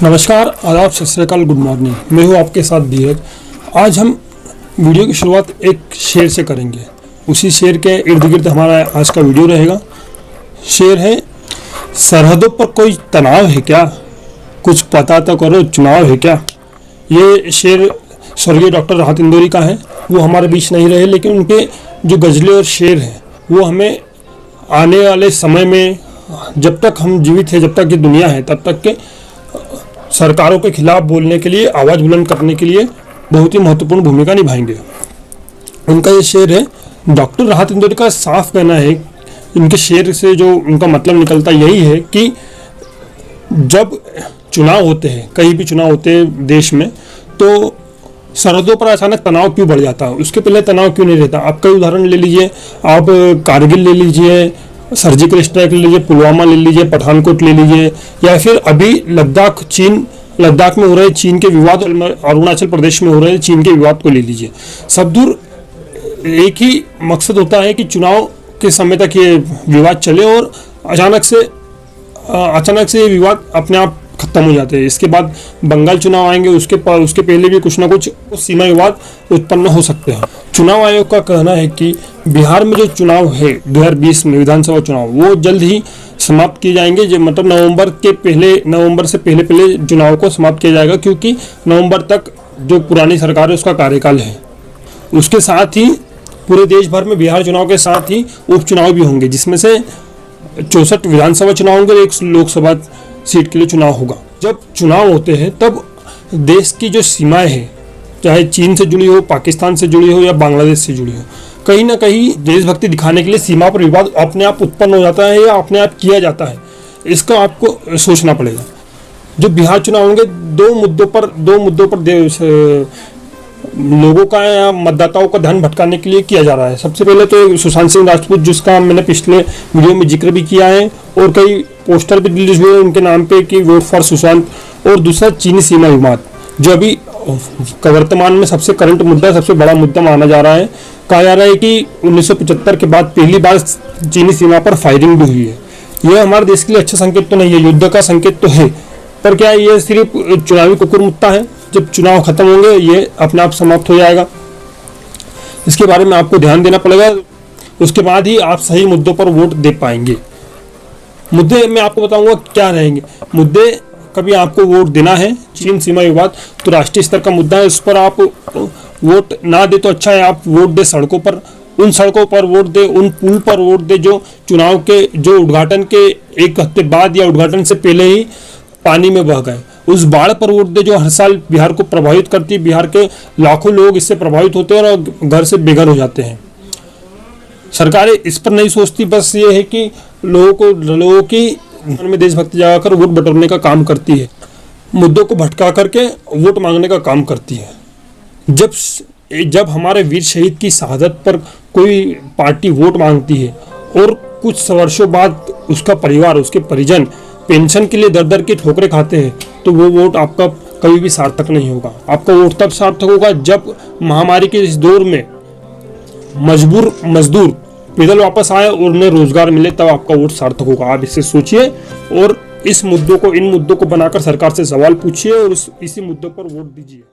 नमस्कार, आदाब, सत श्री अकाल, गुड मॉर्निंग। मैं हूँ आपके साथ धीरज। आज हम वीडियो की शुरुआत एक शेर से करेंगे। उसी शेर के इर्द गिर्द हमारा आज का वीडियो रहेगा। शेर है, सरहदों पर कोई तनाव है क्या, कुछ पता तो करो चुनाव है क्या। ये शेर स्वर्गीय डॉक्टर राहत इंदौरी का है। वो हमारे बीच नहीं रहे, लेकिन उनके जो गज़लें और शेर हैं वो हमें आने वाले समय में, जब तक हम जीवित हैं, जब तक ये दुनिया है, तब तक के सरकारों के खिलाफ बोलने के लिए, आवाज़ बुलंद करने के लिए बहुत ही महत्वपूर्ण भूमिका निभाएंगे। उनका ये शेर है। डॉक्टर राहत इंदौरी का साफ कहना है, इनके शेर से जो उनका मतलब निकलता यही है कि जब चुनाव होते हैं, कहीं भी चुनाव होते हैं देश में, तो सरहदों पर अचानक तनाव क्यों बढ़ जाता है, उसके पहले तनाव क्यों नहीं रहता। आप कई उदाहरण ले लीजिए, आप कारगिल ले लीजिए, सर्जिकल स्ट्राइक ले लीजिए, पुलवामा ले लीजिए, पठानकोट ले लीजिए, या फिर अभी लद्दाख में हो रहे चीन के विवाद, अरुणाचल प्रदेश में हो रहे चीन के विवाद को ले लीजिए। सब दूर एक ही मकसद होता है कि चुनाव के समय तक ये विवाद चले और अचानक से ये विवाद अपने आप खत्म हो जाते हैं। इसके बाद बंगाल चुनाव आएंगे, उसके पहले भी कुछ ना कुछ सीमा विवाद उत्पन्न हो सकते हैं। चुनाव आयोग का कहना है कि बिहार में जो चुनाव है 2020 में विधानसभा चुनाव, वो जल्द ही समाप्त किए जाएंगे। जो मतलब नवंबर से पहले चुनाव को समाप्त किया जाएगा, क्योंकि नवंबर तक जो पुरानी सरकार है उसका कार्यकाल है। उसके साथ ही पूरे देश भर में बिहार चुनाव के साथ ही उपचुनाव भी होंगे, जिसमें से 64 विधानसभा चुनाव होंगे, एक लोकसभा सीट के लिए चुनाव होगा। जब चुनाव होते हैं तब देश की जो सीमाएं हैं, चाहे चीन से जुड़ी हो, पाकिस्तान से जुड़ी हो या बांग्लादेश से जुड़ी हो, कहीं ना कहीं देशभक्ति दिखाने के लिए सीमा पर विवाद अपने आप उत्पन्न हो जाता है या अपने आप किया जाता है। इसका आपको सोचना पड़ेगा। जो बिहार चुनाव होंगे, दो मुद्दों पर लोगों का या मतदाताओं का ध्यान भटकाने के लिए किया जा रहा है। सबसे पहले तो सुशांत सिंह राजपूत, जिसका मैंने पिछले वीडियो में जिक्र भी किया है, और कई पोस्टर भी रिलीज हुए उनके नाम पे कि वोट फॉर सुशांत। और दूसरा चीनी सीमा विवाद, जो अभी वर्तमान में सबसे करंट मुद्दा, सबसे बड़ा मुद्दा माना जा रहा है। कहा जा रहा है कि 1975 के बाद पहली बार चीनी सीमा पर फायरिंग भी हुई है। यह हमारे देश के लिए अच्छा संकेत तो नहीं है, युद्ध का संकेत तो है, पर क्या ये सिर्फ चुनावी कुकुर मुत्ता है। जब चुनाव खत्म होंगे ये अपने आप समाप्त हो जाएगा। इसके बारे में आपको ध्यान देना पड़ेगा, उसके बाद ही आप सही मुद्दों पर वोट दे पाएंगे। मुद्दे मैं आपको बताऊंगा क्या रहेंगे मुद्दे। कभी आपको वोट देना है चीन सीमा विवाद, तो राष्ट्रीय स्तर का मुद्दा है, उस पर आप वोट ना दे तो अच्छा है। आप वोट दे सड़कों पर, उन सड़कों पर वोट दे, उन पुल पर वोट दे जो चुनाव के, जो उद्घाटन के एक हफ्ते बाद या उद्घाटन से पहले ही पानी में बह गए। उस बाढ़ पर वोट दे जो हर साल बिहार को प्रभावित करती है। बिहार के लाखों लोग इससे प्रभावित होते हैं और घर से बेघर हो जाते हैं। सरकारें इस पर नहीं सोचती, बस ये है कि लोगों की मन में देशभक्ति जगाकर वोट बटोरने का काम करती है, मुद्दों को भटका करके वोट मांगने का काम करती है। जब हमारे वीर शहीद की शहादत पर कोई पार्टी वोट मांगती है और कुछ वर्षों बाद उसका परिवार, उसके परिजन पेंशन के लिए दर की ठोकरें खाते हैं, तो वो वोट आपका कभी भी सार्थक नहीं होगा। आपका वोट तब सार्थक होगा जब महामारी के इस दौर में मजबूर मजदूर पैदल वापस आए और उन्हें रोजगार मिले, तब आपका वोट सार्थक होगा। आप इससे सोचिए और इन मुद्दों को बनाकर सरकार से सवाल पूछिए और इसी मुद्दों पर वोट दीजिए।